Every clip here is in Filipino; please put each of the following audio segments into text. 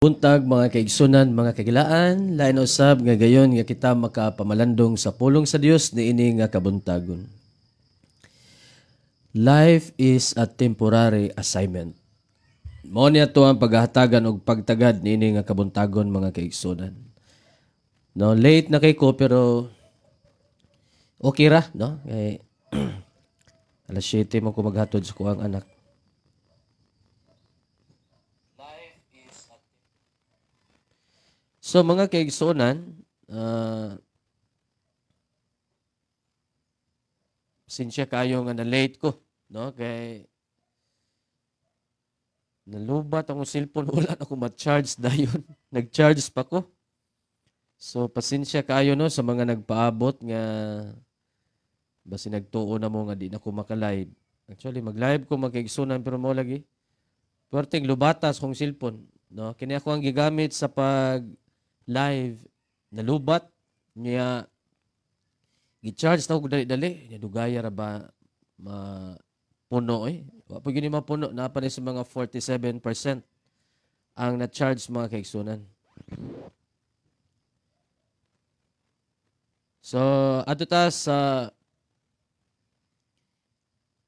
Buntag mga kaigsunan, mga kagilaan, lain usab nga gayon nga kita makapamalandong sa pulong sa Dios niini nga kabuntagon. Life is a temporary assignment. Mao niya to ang paghahatagan og pagtagad niini nga kabuntagon mga kaigsunan. No, late na kay ko pero okay ra, no? Kay alas 7 mo ko maghatod sa kuang anak. So mga kaigsunan, sinsya kayo nga na-late ko, no? Kay nalubat ang cellphone, wala na ako ma-charge dayon. Nag-charge pa ko. So pasensya kayo no sa mga nagpaabot nga basi nagtuo na mo nga di na ko maka-live. Actually mag-live ko mga kaigsunan pero mo lagi. Perting lubatas kong cellphone, no? Kini ako ang gigamit sa pag live nalubat niya gi-charge na ko dali-dali niya dugaya ra ba mapuno wa pa gyud ni mapuno na pa ni sa mga 47% ang na-charge mga kaigsunan. So adto ta sa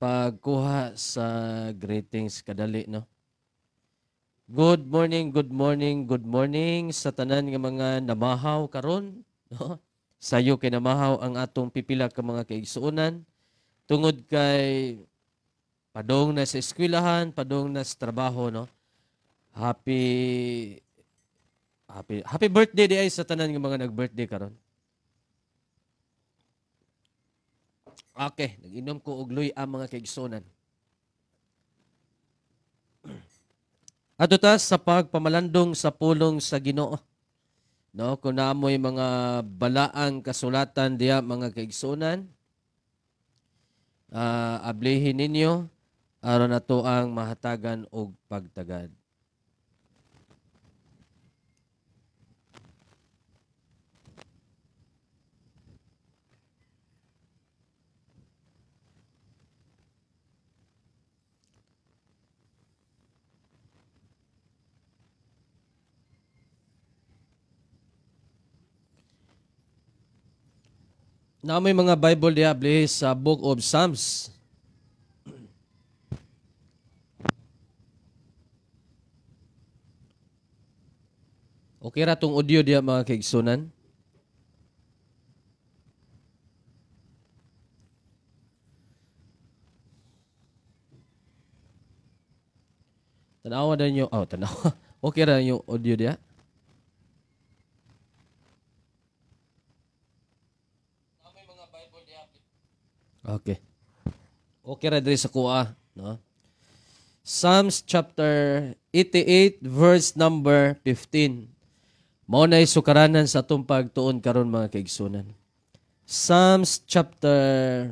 pagkuha sa greetings kadali, no? Good morning, good morning, good morning sa tanan nga mga namahaw karon, no? Sayo kay namahaw ang atong pipila ka mga kaigsuonan tungod kay padong na sa eskwelahan, padong na sa trabaho, no? Happy birthday di ay sa tanan nga mga nag-birthday karon. Okay, nag-inom ko og luy ang mga kaigsuonan. Adto ta sa pagpamalandong sa pulong sa Ginoo. No, kung naamoy mga balaang kasulatan diya mga kaigsunan, ablihin ninyo aron nato ang mahatagan og pagtagad. Na may mga Bible diable sa Book of Psalms. Okay ra tong audio diya mga kaigsunan. Tanawa na nyo. Oh, tanawa. Okay ra yung audio diya. Okay. Okay ra diri sa kuha, no? Psalms chapter 88 verse number 15. Mao nay sukaranan sa atong pagtuon karon mga kaigsunan. Psalms chapter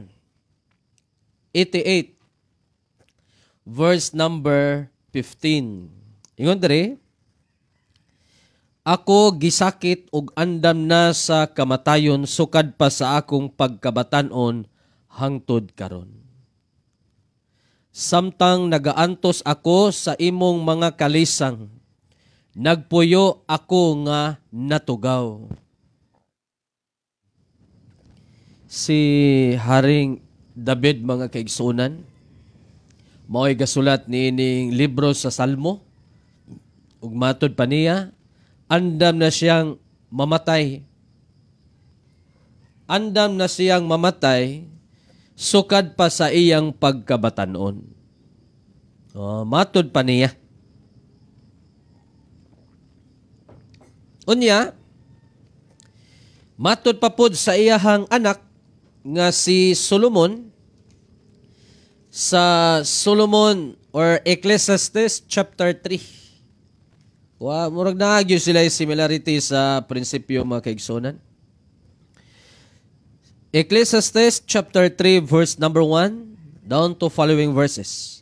88 verse number 15. Ingon diri, ako gisakit og andam na sa kamatayon sukad pa sa akong pagkabatan-on hangtod karon. Samtang nagaantos ako sa imong mga kalisang, nagpuyo ako nga natugaw. Si Haring David mga kaigsunan, mao'y gasulat niining libro sa Salmo, ug matod pa niya, andam na siyang mamatay. Andam na siyang mamatay, sukad pa sa iyang pagkabatanon. Matod pa niya. Unya, matod pa pod sa iyahang anak nga si Solomon sa Solomon or Ecclesiastes chapter 3. Murag naagyo sila yung similarity sa prinsipyo mga kaigsunan. Ecclesiastes chapter 3 verse number 1 down to following verses.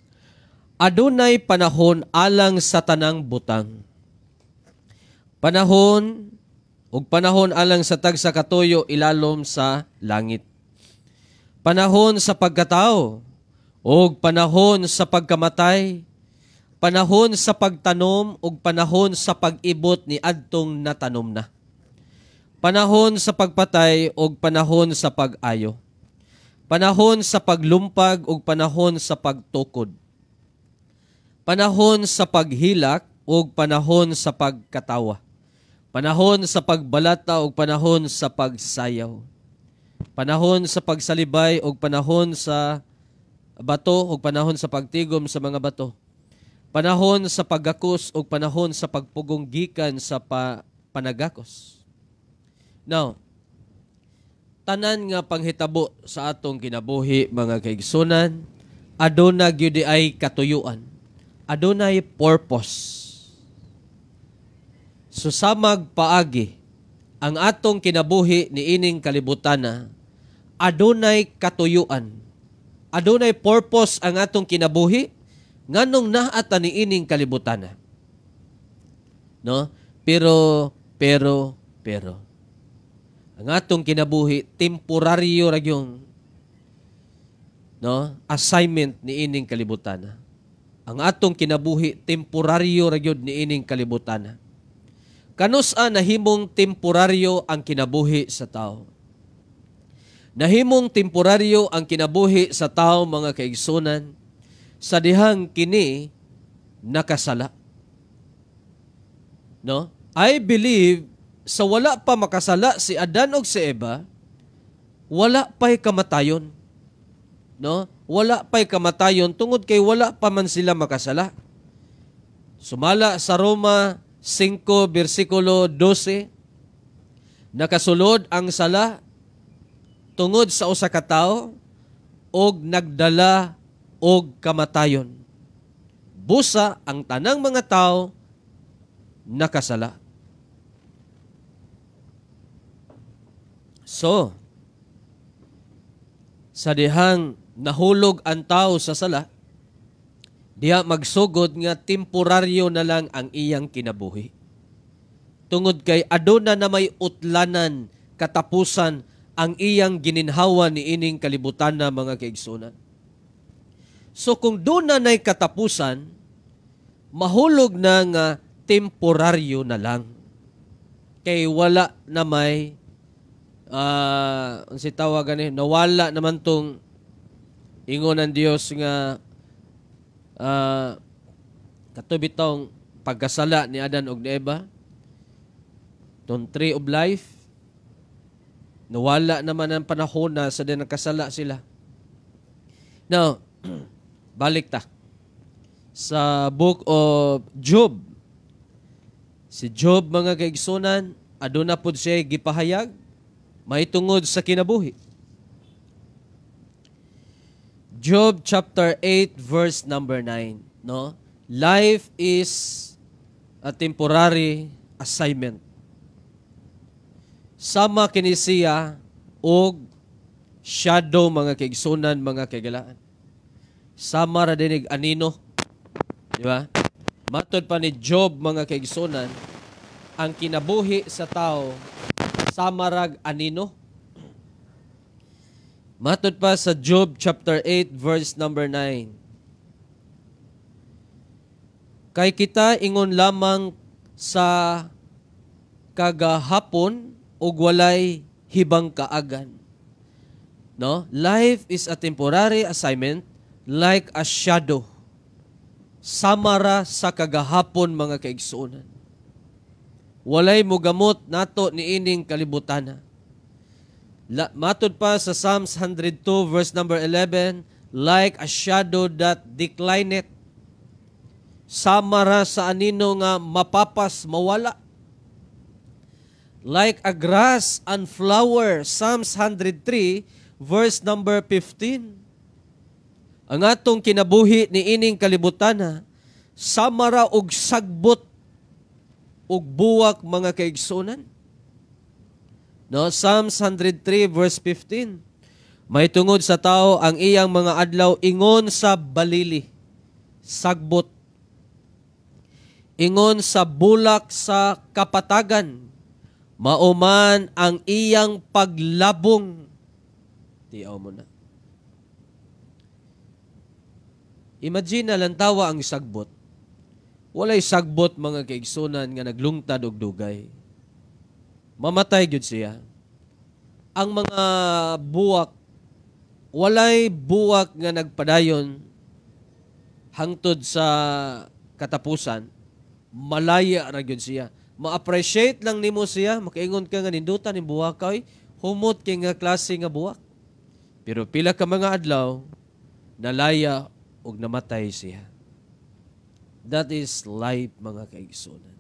Adunay panahon alang sa tanang butang. Panahon ug panahon alang sa tagsa katuyo ilalom sa langit. Panahon sa pagkatao ug panahon sa pagkamatay panahon sa pagtanom ug panahon sa pag-ibot ni adtong natanom na. Panahon sa pagpatay ug panahon sa pag-ayo. Panahon sa paglumpag ug panahon sa pagtukod. Panahon sa paghilak ug panahon sa pagkatawa. Panahon sa pagbalata ug panahon sa pagsayaw. Panahon sa pagsalibay ug panahon sa bato ug panahon sa pagtigom sa mga bato. Panahon sa paggakos ug panahon sa pagpugong gikan sa panagakos. Now, tanan nga panghitabo sa atong kinabuhi mga kaigsunan, aduna gyud ay katuyuan. Adunay purpose. So samag paagi ang atong kinabuhi ni ining kalibutana, adunay katuyuan. Adunay purpose ang atong kinabuhi nganong naata ni ining kalibutana. No? Pero ang atong kinabuhi temporaryo ra gyung assignment ni ining kalibutana. Ang atong kinabuhi temporaryo ra gyud ni ining kalibutana. Kanusa nahimong temporaryo ang kinabuhi sa tao? Nahimong temporaryo ang kinabuhi sa tao mga kaigsunan sa dihang kini nakasala. No? I believe sa wala pa makasala si Adan ug si Eva, wala pa'y kamatayon. No? Wala pa'y kamatayon tungod kay wala pa man sila makasala. Sumala sa Roma 5 versikulo 12, nakasulod ang sala tungod sa usa ka tawo og nagdala og kamatayon. Busa ang tanang mga tawo nakasala. So, sa dihang nahulog ang tao sa sala, diha magsugod nga temporaryo na lang ang iyang kinabuhi. Tungod kay aduna na may utlanan, katapusan ang iyang gininhawa ni ining kalibutan na mga kaigsunan. So kung doon na na'y katapusan, mahulog na nga temporaryo na lang. Kay wala na may si tawagan nawala naman tong ingon ng Dios nga katubitong pagkasala ni Adan ug ni Eva, tong tree of life, nawala naman ang panahon na sa din nagkasala sila. Now, balik ta sa book of Job. Si Job mga kaigsunan, aduna pud siya gipahayag may tungod sa kinabuhi. Job chapter 8 verse number 9, no? Life is a temporary assignment. Sama kini siya og shadow mga kaigsunan, mga kaigalaan. Sama ra dinig anino. Di ba? Matod pa ni Job mga kaigsunan, ang kinabuhi sa tao samarag anino. Matod pa sa Job chapter 8 verse number 9. Kay kita ingon lamang sa kagahapon ug walay hibang kaagan. No? Life is a temporary assignment like a shadow. Samara sa kagahapon mga kaigsunan. Walay mogamot nato ni ining kalibutana. Matod pa sa Psalms 102 verse number 11, like a shadow that declineth. Samara sa anino nga mapapas mawala. Like a grass and flower, Psalms 103 verse number 15. Ang atong kinabuhi ni ining kalibutana, samara og sagbot ug buwak mga kaigsunan. No, Psalms 103 verse 15. May tungod sa tao ang iyang mga adlaw ingon sa balili, sagbot. Ingon sa bulak sa kapatagan, mauman ang iyang paglabong. Tiyaw mo na. Imagine na lang tawa ang sagbot. walay sagbot mga kaigsunan nga naglungtad og dugay. Mamatay gyud siya. Ang mga buwak, walay buwak nga nagpadayon hangtod sa katapusan, malaya ra gyud siya. Ma-appreciate lang nimo siya, makaingon ka nga nindutan ning buwak kay humot kay nga klase nga buwak. Pero pila ka mga adlaw, nalaya ug namatay siya. That is life, mga kaigsunan.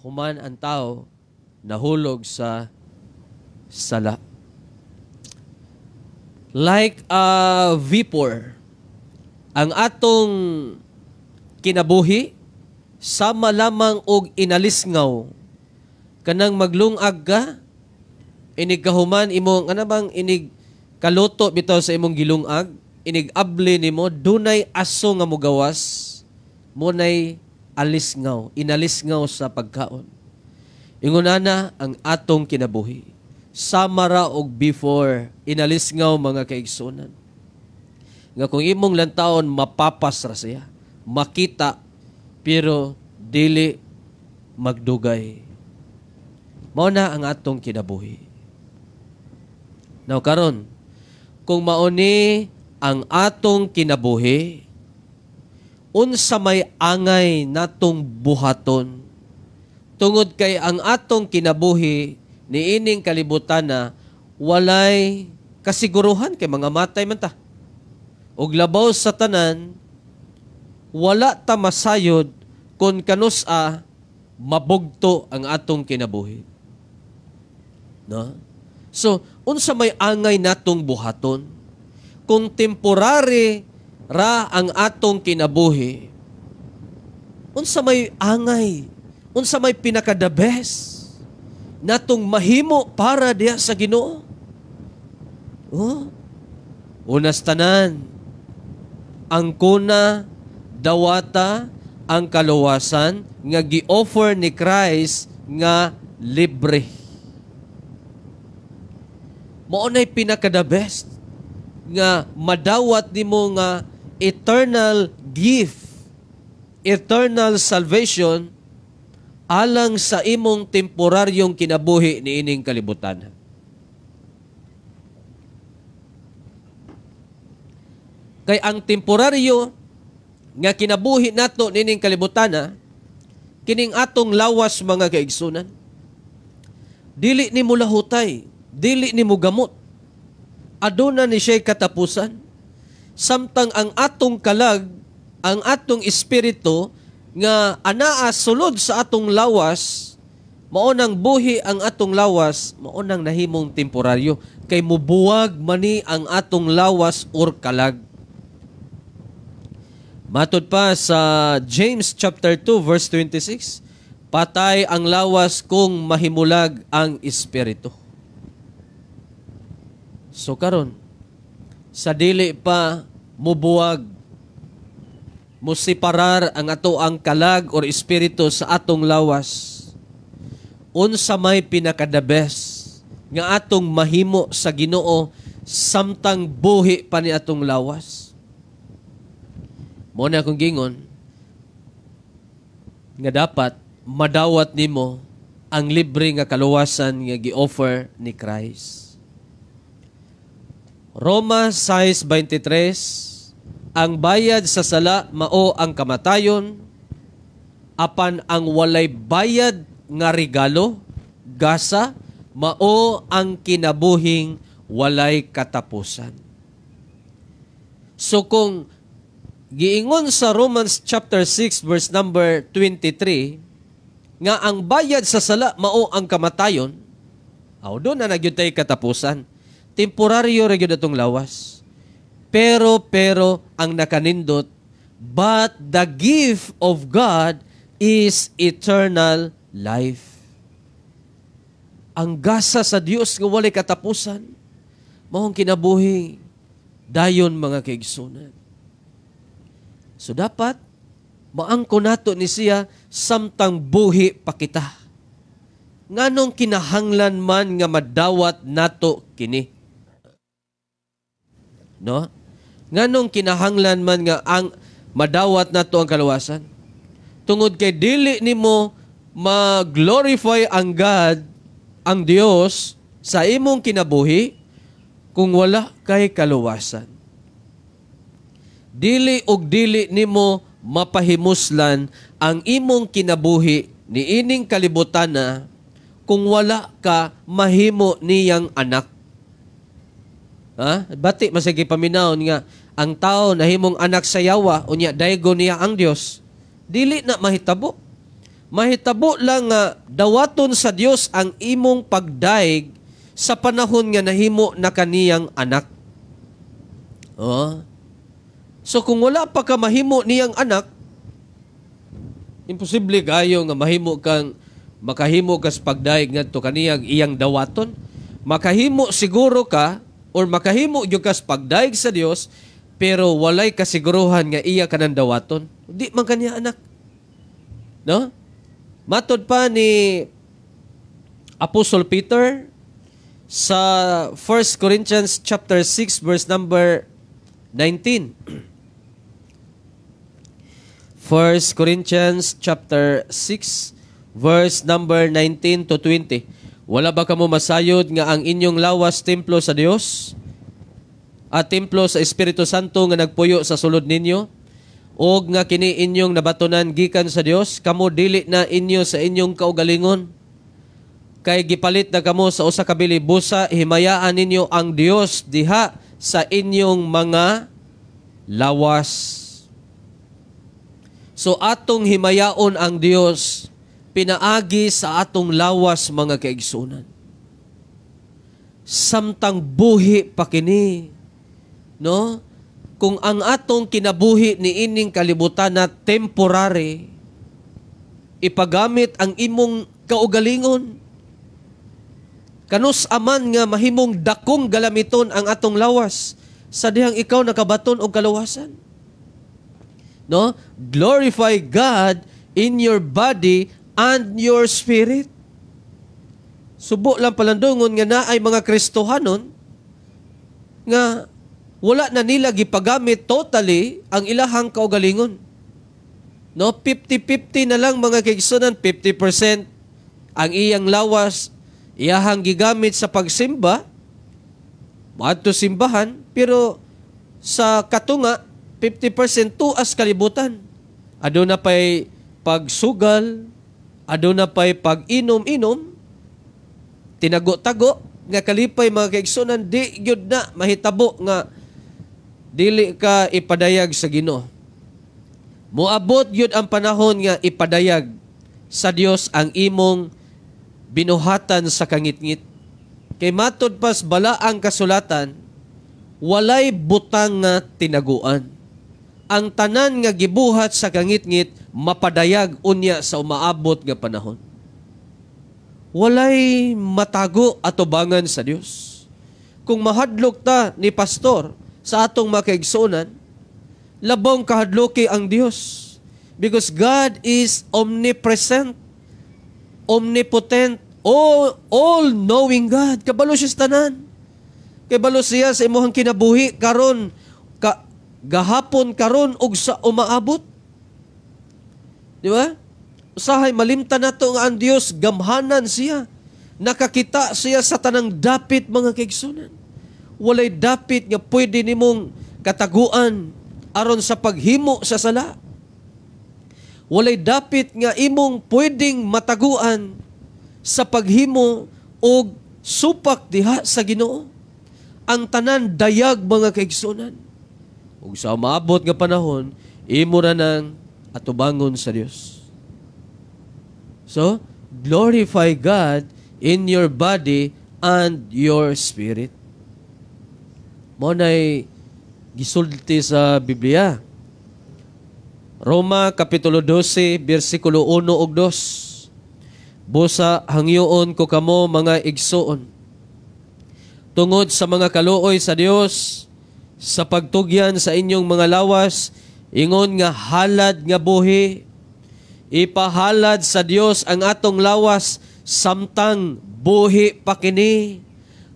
Human ang tao nahulog sa sala. Like a vapor, ang atong kinabuhi sama lamang og inalisngaw kanang maglungag ka, inig kahuman imong ano bang inig kaluto bitaw sa imong gilungag, inig abli nimo dunay aso nga mogawas, munay alisngaw, inalisngaw sa pagkaon. Ingunana ang atong kinabuhi sama ra og before inalisngaw, mga kaigsunan. Nga kung imong lantaon mapapas ra siya, makita pero dili magdugay. Mao na ang atong kinabuhi. Now karon, kung mauni ang atong kinabuhi, unsa may angay natong buhaton, tungod kay ang atong kinabuhi niining kalibutan na walay kasiguruhan kay mga matay man ta. Og labaw sa tanan, wala ta masayod kung kanus-a mabugto ang atong kinabuhi. No? So, unsa may angay natong buhaton? Kung temporary ra ang atong kinabuhi, unsa may angay, unsa may pinaka-the best natong mahimo para diha sa Ginoo? Oh, unas tanan, ang kuna, dawata, ang kaluwasan nga gi-offer ni Christ nga libre. Mao nay pinaka-the best nga madawat nimo nga eternal gift, eternal salvation alang sa imong temporaryong kinabuhi niining kalibutan. Kay ang temporaryo nga kinabuhi nato nining kalibutan, kining atong lawas, mga kaigsunan, dili nimo lahutay, dili nimo gamot. Aduna ni siya'y katapusan. Samtang ang atong kalag, ang atong espiritu nga anaa sulod sa atong lawas, maunang buhi ang atong lawas, maunang nahimong temporaryo. Kay mubuwag mani ang atong lawas or kalag. Matod pa sa James chapter 2 verse 26, patay ang lawas kung mahimulag ang espiritu. So karon, sa dili pa mubuwag, musiparar ang ato ang kalag or espiritu sa atong lawas, unsa may pinaka-the best nga atong mahimo sa Ginoo samtang buhi pa ni atong lawas. Mo na akong gingon nga dapat madawat nimo ang libre nga kaluwasan nga gi-offer ni Christ. Roma 6:23, ang bayad sa sala mao ang kamatayon, apan ang walay bayad nga regalo, gasa, mao ang kinabuhing walay katapusan. So kung giingon sa Romans chapter 6 verse number 23 nga ang bayad sa sala mao ang kamatayon, doon na nagyud tay katapusan. Temporaryo ra gyud atong lawas. Pero ang nakanindot, but the gift of God is eternal life. Ang gasa sa Dios nga walay katapusan, mao ang kinabuhi dayon, mga kaigsunan. So dapat maangko nato ni siya samtang buhi pa kita. Nganong kinahanglan man nga madawat nato kini? No? Nganong kinahanglan man nga ang madawat nato ang kaluwasan? tungod kay dili nimo mag-glorify ang God, ang Dios sa imong kinabuhi kung wala kay kaluwasan. Dili og dili nimo mapahimuslan ang imong kinabuhi ni ining kalibutana kung wala ka mahimo niyang anak. Bati masagi paminawon nga ang tao nahimong anak sa yawa unya daygo niya ang Dios. Dili na mahitabo. Mahitabo lang nga dawaton sa Dios ang imong pagdaig sa panahon nga nahimo na kaniyang anak. So kung wala pa ka mahimo niyang anak, imposible kayo nga makahimo ka sa pagdaig ngadto kaniyang iyang dawaton. Makahimo siguro ka or makahimo gyud ka sa pagdaig sa Dios pero walay kasiguruhan nga iya kanang dawaton. Di man kaniya anak. No? Matod pa ni Apostle Peter sa 1 Corinthians chapter 6 verse number 19. 1 Corinthians chapter 6 verse number 19 to 20. Wala ba kamo masayod nga ang inyong lawas templo sa Dios at templo sa Espiritu Santo nga nagpuyo sa sulod ninyo o nga kini inyong nabatunan gikan sa Dios, kamo dili na inyo sa inyong kaugalingon kay gipalit na kamo sa usa ka bilibusa, himayaan ninyo ang Dios diha sa inyong mga lawas. So atong himayaon ang Dios pinaagi sa atong lawas mga kaigsunan. Samtang buhi pa kini, no? Kung ang atong kinabuhi ni ining kalibutan na temporary, ipagamit ang imong kaugalingon. Kanus aman nga mahimong dakong galamiton ang atong lawas sa dihang ikaw nakabaton og kaluwasan. No? Glorify God in your body and your spirit. Subo lang palandungon nga na ay mga Kristohanon nga wala na nila gipagamit totally ang ilahang kaugalingon. No, 50-50 na lang mga kaigsunan, 50% ang iyang lawas iyahang gigamit sa pagsimba, maadto simbahan, pero sa katunga 50% tuas kalibutan. Aduna pay pagsugal, aduna pay pag-inom-inom, tinago-tago nga kalipay mga kaigsunan, di gyud na mahitabo nga dili ka ipadayag sa Ginoo. Moabot gyud ang panahon nga ipadayag sa Dios ang imong binuhatan sa kangitngit. Kay matod pas balaang kasulatan, walay butang nga tinaguan. Ang tanan nga gibuhat sa kangitngit mapadayag unya sa umaabot nga panahon. Walay matago atubangan sa Dios. Kung mahadlok ta ni pastor sa atong makaigsunan, labong kahadloki ang Dios. Because God is omnipresent, omnipotent, all-knowing God. Kabalo siya tanan. Kabalo siya sa imuhang kinabuhi karon, gahapon karon ug sa umaabot. Di ba? Usahay malimtan nato nga ang Dios gamhanan siya. Nakakita siya sa tanang dapit mga kaigsunan. Walay dapit nga pwede nimong kataguan aron sa paghimo sa sala. Walay dapit nga imong pwedeng mataguan sa paghimo og supak diha sa Ginoo. Ang tanan dayag mga kaigsunan. Ug sa maabot nga panahon, imo na nang atubangon sa Dios. So, glorify God in your body and your spirit. Mo nay gisulti sa Biblia. Roma Kapitulo 12, versikulo 1 ug 2. Busa hangyoon ko kamo mga igsoon. Tungod sa mga kaluoy sa Dios, sa pagtugyan sa inyong mga lawas, ingon nga halad nga buhi, ipahalad sa Dios ang atong lawas, samtang buhi pa kini.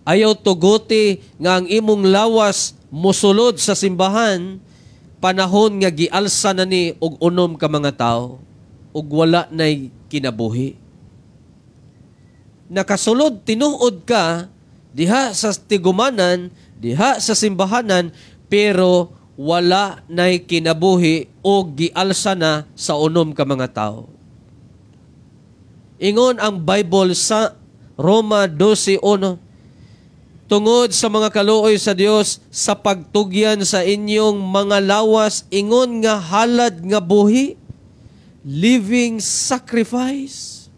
Ayaw tuguti nga ang imong lawas musulod sa simbahan, panahon nga gialsa na ni og unom ka mga tao. ug wala nay kinabuhi. Nakasulod tinuod ka diha sa tigumanan, diha sa simbahanan, pero wala nay kinabuhi o gialsa na sa unom ka mga tao. Ingon ang Bible sa Roma 12:1, tungod sa mga kaluoy sa Dios sa pagtugyan sa inyong mga lawas, ingon nga halad nga buhi, living sacrifice.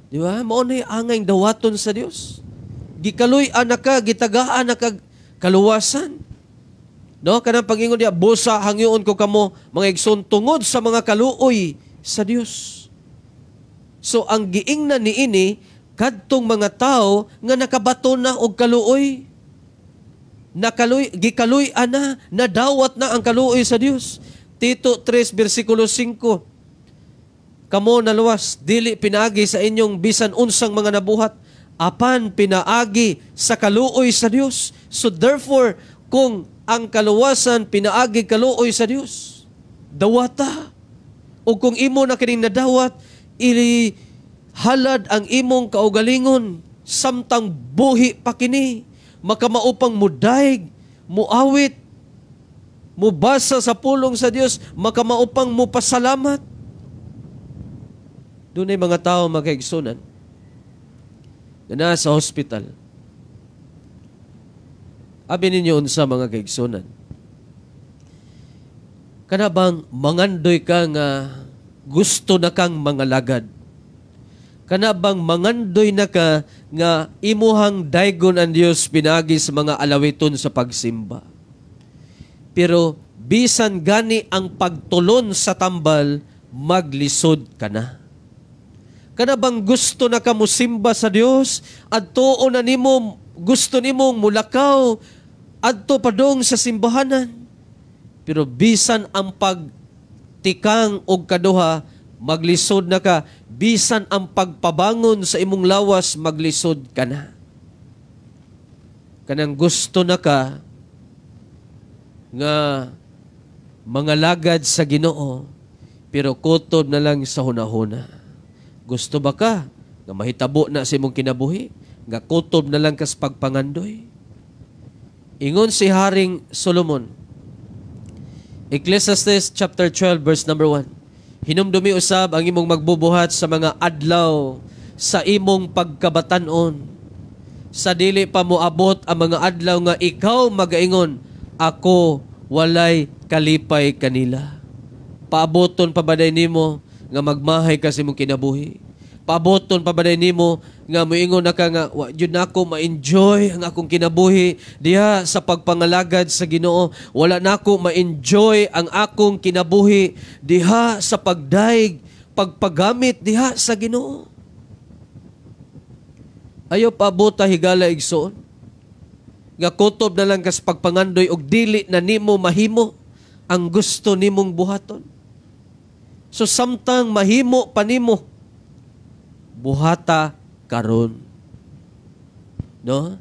Di ba? Mao na angay dawaton sa Dios. Gikaluy-an na ka, gitagaan na ka kaluwasan. No, kanang pag-ingon diya, busa hangyoon ko kamo mga igsoon tungod sa mga kaluoy sa Dios. So ang giingnan niini kadtong mga tao nga nakabato na og kaluoy, gikaluy-an na, nadawat na ang kaluoy sa Dios. Tito 3 versikulo 5, kamo naluwas, dili pinaagi sa inyong bisan unsang mga nabuhat, apan pinaagi sa kaluoy sa Dios. So therefore, kung ang kaluwasan pinaagi kaluoy sa Dios, dawata. O kung imo na kining nadawat, ili halad ang imong kaugalingon, samtang buhi pa kini, makamaupang mudaig, muawit, mubasa sa pulong sa Dios, makamaupang mupasalamat. Doon ay mga tao magkaigsunan na nasa hospital. Abi ninyo unsa mga kaigsunan. Kana bang mangandoy ka nga gusto na kang mga lagad? Kana bang mangandoy na ka nga imuhang daygon ang Dios pinagi sa mga alawiton sa pagsimba? Pero bisan gani ang pagtulon sa tambal, maglisod ka na. Kana bang gusto na ka musimba sa Dios, adto na nimo, gusto nimong mulakaw adto padong sa simbahanan, pero bisan ang pagtikang og kaduha, maglisod na ka. Bisan ang pagpabangon sa imong lawas, maglisod ka na. Kanang gusto na ka nga mga lagad sa Ginoo, pero kutob na lang sa hunahuna. Gusto ba ka nga mahitabo na sa imong kinabuhi, nga kutob na lang kas pagpangandoy? Ingon si Haring Solomon, Ecclesiastes chapter 12 verse number 1, hinumdumi usab ang imong magbubuhat sa mga adlaw sa imong pagkabatanon, sa dili pa moabot ang mga adlaw nga ikaw magaingon, ako walay kalipay kanila. Paaboton pa ba day nimo nga magmahay ka sa imong kinabuhi? Paaboton pa ba day nimo nga moingon na ka nga wa jud nako ma-enjoy ang akong kinabuhi diha sa pagpangalagad sa Ginoo, wala nako ma-enjoy ang akong kinabuhi diha sa pagdaig, pagpagamit diha sa Ginoo? Ayo paabota higala igsoon nga kutob na lang kas pagpangandoy og dili na nimo mahimo ang gusto nimong buhaton. So samtang mahimo pa nimo, buhata karon. No?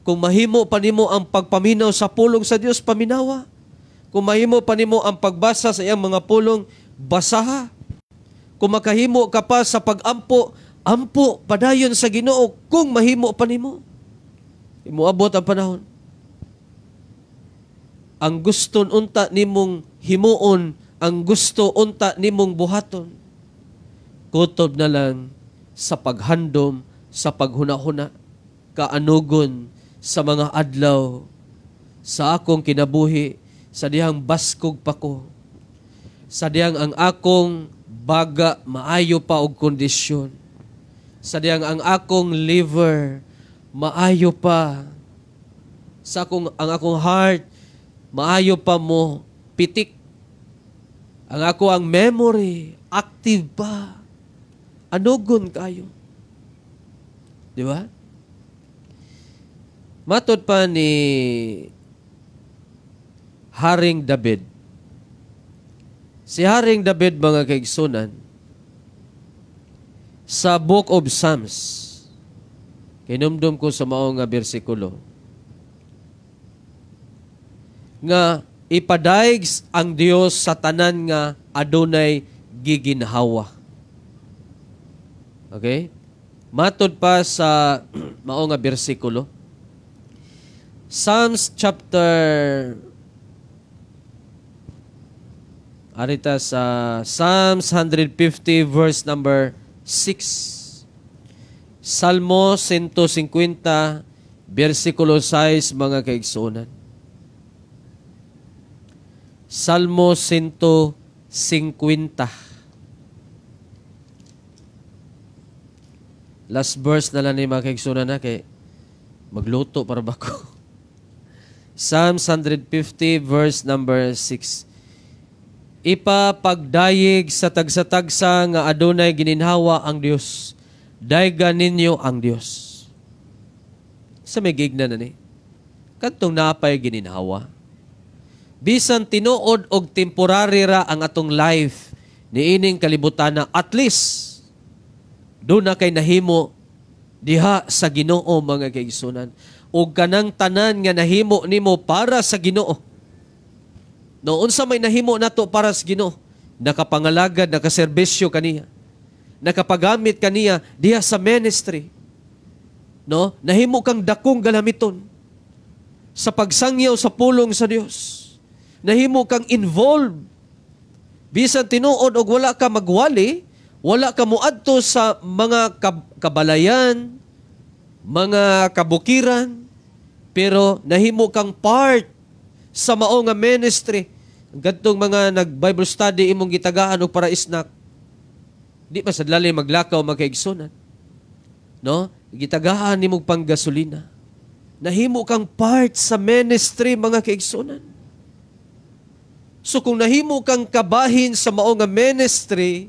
Kung mahimo pa nimo ang pagpaminaw sa pulong sa Dios, paminawa. Kung mahimo pa nimo ang pagbasa sa iyang mga pulong, basaha. Kung makahimo ka pa sa pag-ampo, ampo padayon sa Ginoo kung mahimo pa nimo. Imuabot ang panahon. Ang gusto unta nimong himuon, ang gusto unta nimong buhaton, kutob na lang sa paghandom, sa paghuna-huna, kaanugon sa mga adlaw, sa akong kinabuhi, sa dihang baskog pa ko, sa dihang ang akong baga maayo pa og kondisyon, sa dihang ang akong liver maayo pa, sa ang akong heart maayo pa mo pitik, ang ang memory active pa, anugon kayo. Di ba? Matod pa ni Haring David. Si Haring David, mga kaigsunan, sa Book of Psalms, kinumdum ko sa maong nga bersikulo, nga ipadaig ang Dios sa tanan nga adunay giginhawa. Okay? Matod pa sa mao nga bersikulo. Psalms chapter arita sa Psalms 150 verse number 6. Salmo 150 bersikulo 6 mga kaigsunan. Salmo 150. Last verse na lang ni mga kaigsunan na kay magluto para ba ko. Psalms 150 verse number 6. Ipapagdayeg sa tagsa-tagsa nga adunay gininhawa ang Dios. Daygan ninyo ang Dios. Sa may gigna na ni. Kadtong napay gininhawa. Bisan tinuod og temporary ra ang atong life niining kalibutan na at least do na kay nahimo diha sa Ginoo mga kaigsunan. Og kanang tanan nga nahimo nimo para sa Ginoo. No, unsa may nahimo nato para sa Ginoo? Nakapangalagad, nakaserbisyo kaniya. Nakapagamit kaniya diha sa ministry. No? Nahimo kang dakong galamiton sa pagsangyaw sa pulong sa Dios. Nahimo kang involved. Bisan tinuod og wala ka magwali, wala ka muadto sa mga kabalayan, mga kabukiran, pero nahimo kang part sa mao nga ministry. Gadtong mga nag-Bible study imong gitagaan og para isnak. Di pa sadlali maglakaw magkaigsunan. No? Gitagaan nimong panggasolina. Nahimo kang part sa ministry mga kaigsunan. So kung nahimo kang kabahin sa mao nga ministry,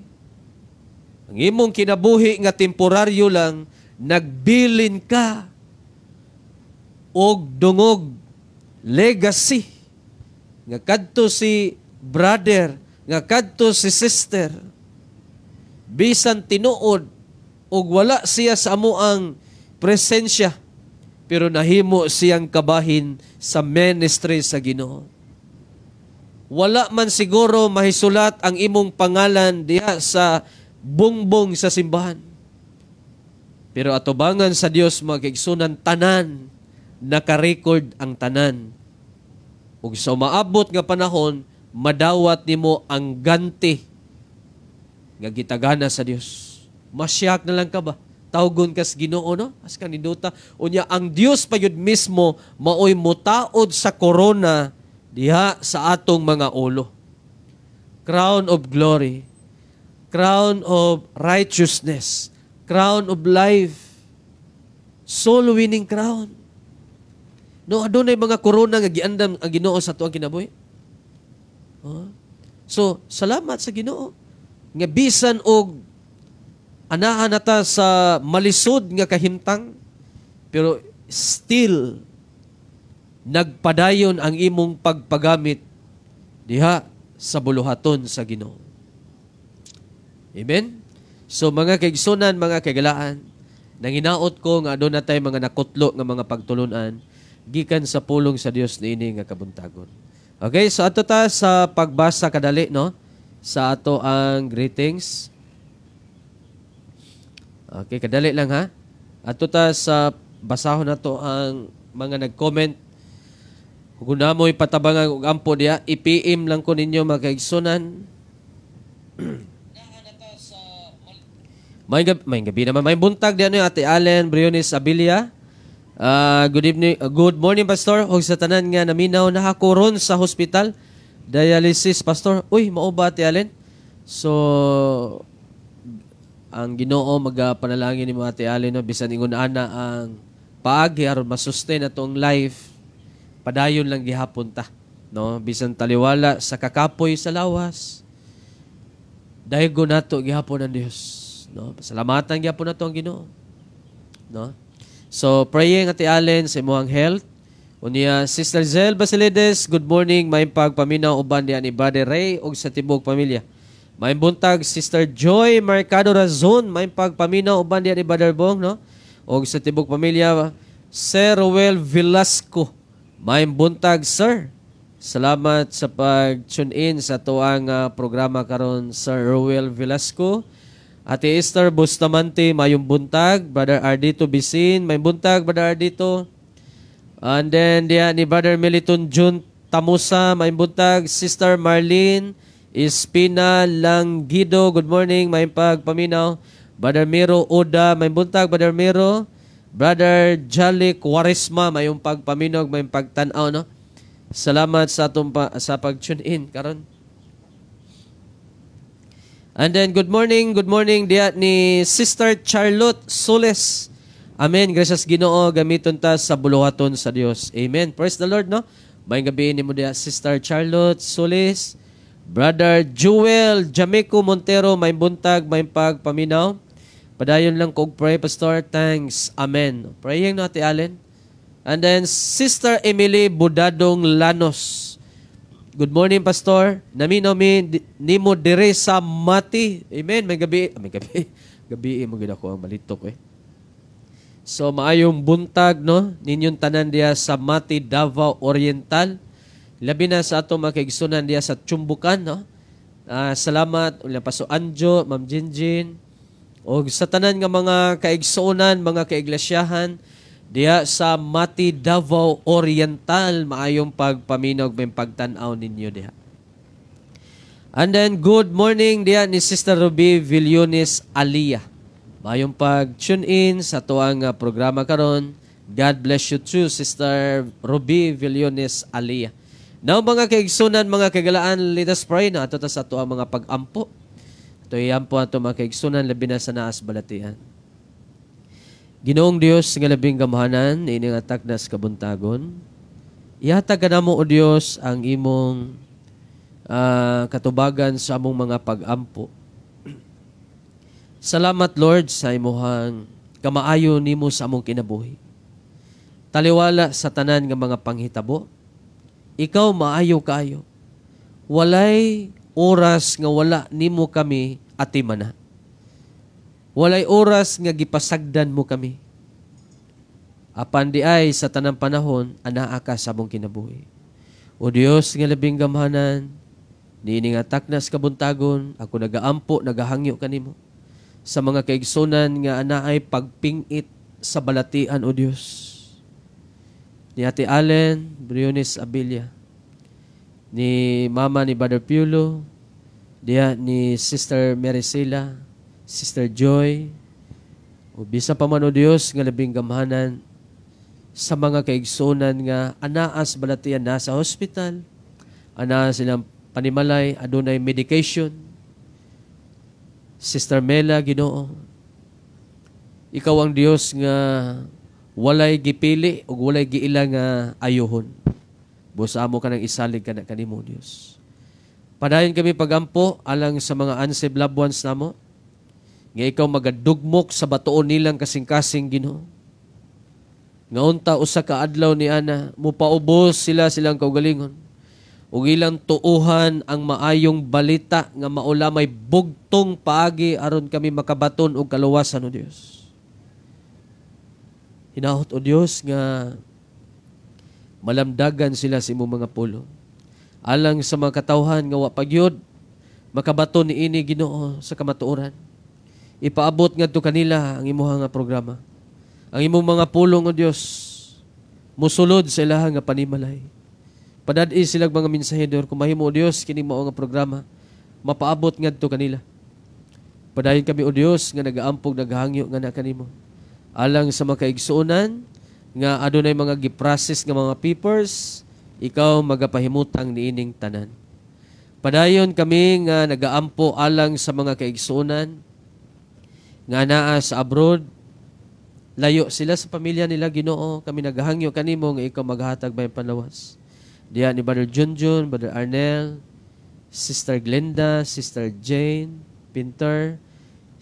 ang imong kinabuhi nga temporaryo lang, nagbilin ka og dungog legacy nga kadto si brother, nga kadto si sister, bisan tinuod og wala siya sa amuang presensya, pero nahimo siyang kabahin sa ministry sa Ginoo. Wala man siguro mahisulat ang imong pangalan diha sa bungbong sa simbahan, pero atubangan sa Dios mga kaigsunan, tanan naka-record ang tanan. Ug sa maabot nga panahon, madawat nimo ang ganti nga gitagana sa Dios. Masyak na lang ka ba? Tawgon kas Ginoo, no? As kaniduta. Unya, ang Dios pa yun mismo, maoy mutaod sa corona diha sa atong mga ulo. Crown of glory. Crown of righteousness. Crown of life. Soul winning crown. No, adunay mga corona nga giandam ang Ginoo sa tuang kinabuhi. So, salamat sa Ginoo nga bisan og anahan nata sa malisod nga kahimtang, pero still nagpadayon ang imong pagpagamit diha sa buluhaton sa Ginoo. Amen? So mga kaigsunan, mga kagalaan, nanginaot ko nga aduna tay mga nakutlo nga mga pagtulunan gikan sa pulong sa Dios niini nga kabuntagon. Okay, so ato ta sa pagbasa kadali, no? Sa ato ang greetings. Okay, kadali lang ha. Ato ta sa basahon nato ang mga nag-comment. Kung na mo ipatabangan og ampo diya, i-PM lang ko ninyo mga kaigsunan. May gabi naman. May buntag diyan ni Ate Allen Briones Abilia. Good evening, good morning Pastor. Og sa tanan nga naminaw na ako ron sa hospital. Dialysis Pastor. Uy, mao ba Ate Allen? So ang Ginoo magapanalangin ni Ate Allen, no, bisan ingon ana ang paagi aron masustain atong life. Padayon lang gihapon ta, no? Bisan taliwala sa kakapoy sa lawas. Daygo nato gihapon ang Dios, no? Pasalamatan gyapon nato ang Ginoo, no? So praying Ate Allen sa imong health. Unya Sister Zel Basilides, good morning. May pagpaminaw uban diyan ni Brother Ray og sa tibok pamilya. May buntag Sister Joy Mercado Razon, may pagpaminaw uban diyan ni Brother Bong, no? Og sa tibok pamilya Sir Roel Velasco. May buntag, Sir. Salamat sa pag-tune in sa tuang programa karon Sir Roel Velasco. Ate Esther Bustamante, mayong buntag. Brother Ardito Bisin, mayong buntag, Brother Ardito. And then, diya ni Brother Meliton Jun Tamusa, mayong buntag. Sister Marlene Espina Langgido, good morning, mayong pagpaminaw. Brother Miro Oda, mayong buntag, Brother Miro. Brother Jalik Warisma, mayong pagpaminaw, mayong pagtanaw, no? Salamat sa atong sa pag-tune in karon. And then good morning diya ni Sister Charlotte Soles. Amen. Gracias Ginoo, gamiton ta sa buluhaton sa Dios. Amen. Praise the Lord, no? Mayong gabi nimo diya Sister Charlotte Soles. Brother Jewel Jameco Montero, may buntag, may pagpaminaw. Padayon lang kog pray, Pastor. Thanks. Amen. Praying no, Ate Allen. And then, Sister Emily Budadong Lanos. Good morning, Pastor. Naminaw nimo dire sa Mati. Amen. May gabi. Gabi mo gid ako ang balitok eh. So, maayong buntag, no? Ninyong tanan diya sa Mati, Davao Oriental. Labi na sa ato makaigsunan diya sa Chumbukan, no? Salamat. Ulang Paso Anjo, Ma'am Jinjin. O sa tanan nga mga kaigsunan, mga kaiglasyahan, diya sa Mati, Davao Oriental, maayong pagpaminog, may pagtanaw ninyo diya. And then, good morning diya ni Sister Ruby Villones Aliyah. Maayong pag-tune in sa tuwang programa karon. God bless you too, Sister Ruby Villones Aliyah. Now, mga kaigsunan, mga kagalaan, let us pray na ato sa tuwang mga pag-ampo. Ito iampo ato mga kaigsunan, labi na sa naas balatian. Ginoong Dios nga labing gamahanan, ining atak na sa kabuntagon. Ihatag ka na mo, O Dios, ang imong katubagan sa among mga pag-ampo. Salamat, Lord, sa imuhang kamaayo nimo sa among kinabuhi. Taliwala sa tanan nga mga panghitabo. Ikaw maayo kayo. Walay oras nga wala nimo kami atimana. Walay oras nga gipasagdan mo kami. Apan di ay sa tanang panahon, anaa ka sa mong kinabuhi. O Dios nga labing gamhanan, niining atak na sa kabuntagon, ako nagaampo, nagahangyo kanimo. Sa mga kaigsunan nga anaay pagpingit sa balatian, O Dios. Ni Ate Allen, Briones Abilia, ni Mama ni Brother Piolo, diya ni Sister Maricela, Sister Joy, o bisa pa man, O Dios, nga labing gamhanan sa mga kaigsunan nga anaas balatian na sa hospital, ana silang panimalay, adunay medication. Sister Mela, Ginoo, ikaw ang Dios nga walay gipili o walay giila nga ayuhon. Busamo ka ng isalig ka na kanimo, Dios. Padayon kami pagampo alang sa mga unsaved loved ones namo, nga ikaw magadugmok sa batuon nilang kasing-kasing, Ginoo. Nga unta usa ka adlaw ni ana, mupaubos silang kaugalingon. Ug ilang tuuhan ang maayong balita nga maulamay bugtong paagi aron kami makabaton og kaluwasan, O Dios. Hinahot, O Dios, nga malamdagan sila sa imong mga pulo. Alang sa mga katawhan nga wa pagyud makabaton ni ini, Ginoo, sa kamatuoran. Ipaabot ngadto kanila ang imuha nga programa. Ang imong mga pulong, O Dios, musulod sa ilaha nga panimalay. Padad-i silang mga mensahedor, kung mahimo, O Dios, kini mao nga programa, mapaabot ngadto kanila. Padayon kami, O Dios, nga nagaampog, naghangyo nga na kanimo. Alang sa mga kaigsuonan, nga adunay mga giprocess nga mga papers, ikaw magapahimutang niining tanan. Padayon kami nga nagaampo alang sa mga kaigsuonan, nga naa sa abroad, layo sila sa pamilya nila, Ginoo, kami naghangyo kanimo nga ikaw maghatag may panlawas. Diya ni Brother Junjun, Brother Arnel, Sister Glenda, Sister Jane Pinter,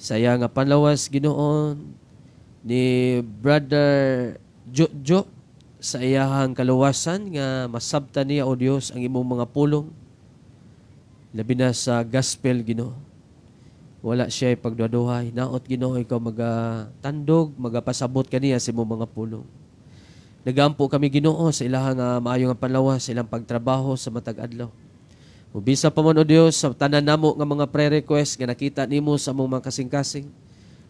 saya nga panlawas, Ginoo, ni Brother Jojo, sa iyahang kaluwasan nga masabta niya, O Dios, ang imong mga pulong. Labi na sa gospel, Ginoo. Wala siya pagduduhay. Naot, Ginoo, ikaw magatandog, magapasabot kaniya sa imong mga pulong. Nagampo kami Ginoo sa ilahang maayong nga panlawas, sa ilang pagtrabaho sa matag adlaw. Ubisa pa man o Dios sa tanan namo nga mga prayer request nga nakita nimo sa among mga kasing-kasing.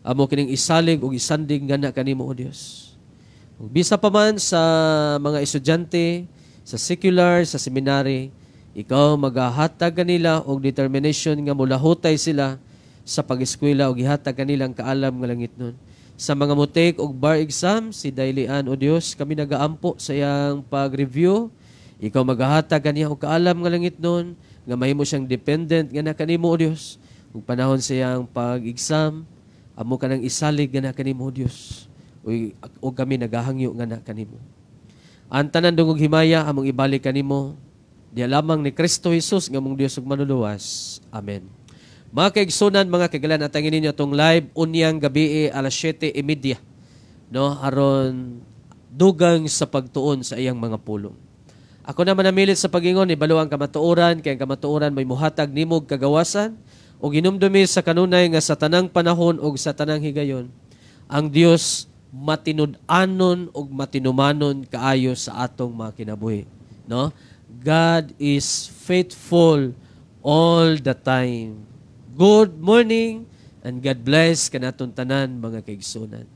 Amo kining isalig ug isanding gana kanimo o Dios. Ubisa pa man sa mga estudyante sa secular, sa seminary, ikaw maghahatag kanila og determination nga mulahutay sila sa pag-eskwela ug ihatag kanilang kaalam nga langit nun. Sa mga mutik og bar exam, si Dailian o Dios, kami nagaampo sa iyang pag-review. Ikaw maghahatag kaniya og kaalam nga langit nun, nga mahimo siyang dependent nga na kanimo o Dios. Ug panahon sa iyang pag-exam, amo kanang isalig nga na kanimo o Dios. Ug kami nagahangyo nga na kanimo. Ang tanan dungog himaya among ibalik kanimo. Diya lamang ni Kristo Jesus nga mong Dios ug manuluwas. Amen. Mga kaigsunan, mga kagalan, atangin ninyo itong live unyang gabi alas 7:30. No, aron dugang sa pagtuon sa iyang mga pulong. Ako naman namilit sa pagingon, ibalo ang kamatuoran, kaya ang kamatuoran may muhatag nimog kagawasan, o ginumdumi sa kanunay nga sa tanang panahon o sa tanang higayon, ang Dios matinud-anon o matinumanon kaayo sa atong mga kinabuhi. No? God is faithful all the time. Good morning and God bless kanatong tanan mga kaigsunan.